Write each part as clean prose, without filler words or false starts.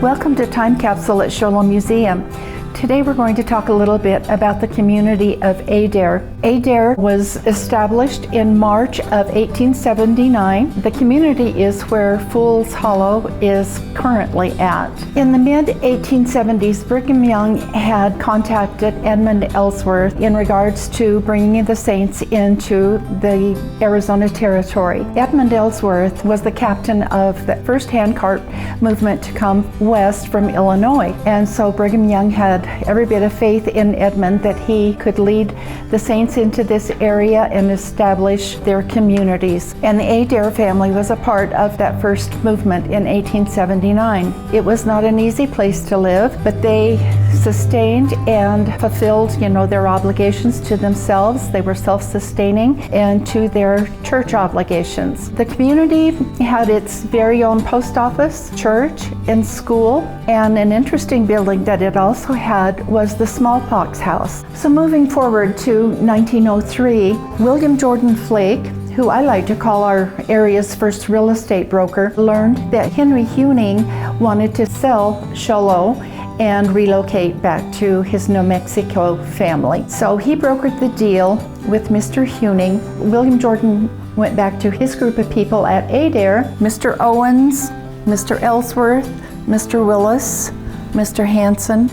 Welcome to Time Capsule at Show Museum. Today we're going to talk a little bit about the community of Adair. Adair was established in March of 1879. The community is where Fool's Hollow is currently at. In the mid-1870s, Brigham Young had contacted Edmund Ellsworth in regards to bringing the Saints into the Arizona Territory. Edmund Ellsworth was the captain of the first handcart movement to come west from Illinois, and so Brigham Young had every bit of faith in Edmund that he could lead the Saints into this area and establish their communities. And the Adair family was a part of that first movement in 1879. It was not an easy place to live, but they sustained and fulfilled, their obligations to themselves. They were self-sustaining, and to their church obligations. The community had its very own post office, church, and school, and an interesting building that it also had was the smallpox house. So moving forward to 1903, William Jordan Flake, who I like to call our area's first real estate broker, learned that Henry Huning wanted to sell Show Low and relocate back to his New Mexico family. So he brokered the deal with Mr. Huning. William Jordan went back to his group of people at Adair: Mr. Owens, Mr. Ellsworth, Mr. Willis, Mr. Hanson,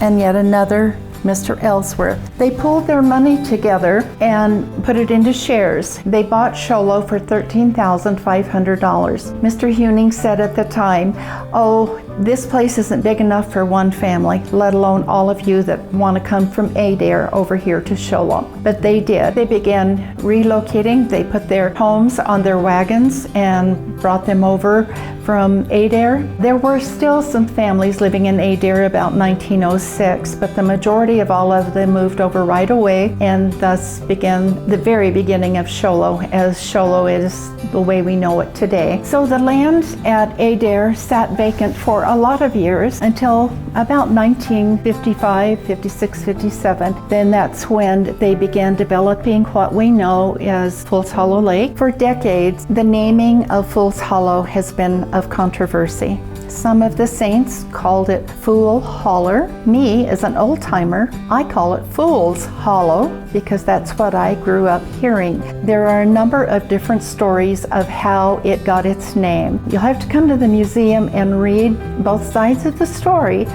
and yet another Mr. Ellsworth. They pulled their money together and put it into shares. They bought Show Low for $13,500. Mr. Huning said at the time, "Oh, this place isn't big enough for one family, let alone all of you that want to come from Adair over here to Show Low." But they did. They began relocating. They put their homes on their wagons and brought them over from Adair. There were still some families living in Adair about 1906, but the majority of all of them moved over right away, and thus began the very beginning of Show Low, as Show Low is the way we know it today. So the land at Adair sat vacant for a lot of years until about 1955, 56, 57. Then that's when they began developing what we know as Fool's Hollow Lake. For decades, the naming of Fool's Hollow has been of controversy. Some of the saints called it Fool Holler. Me, as an old-timer, I call it Fool's Hollow because that's what I grew up hearing. There are a number of different stories of how it got its name. You'll have to come to the museum and read both sides of the story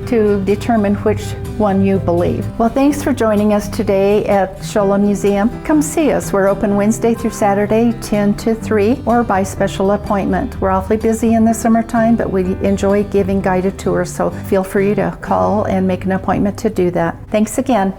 to determine which one you believe. Well, thanks for joining us today at Show Low Museum. Come see us. We're open Wednesday through Saturday, 10 to 3, or by special appointment. We're awfully busy in the summertime, but we enjoy giving guided tours, so feel free to call and make an appointment to do that. Thanks again.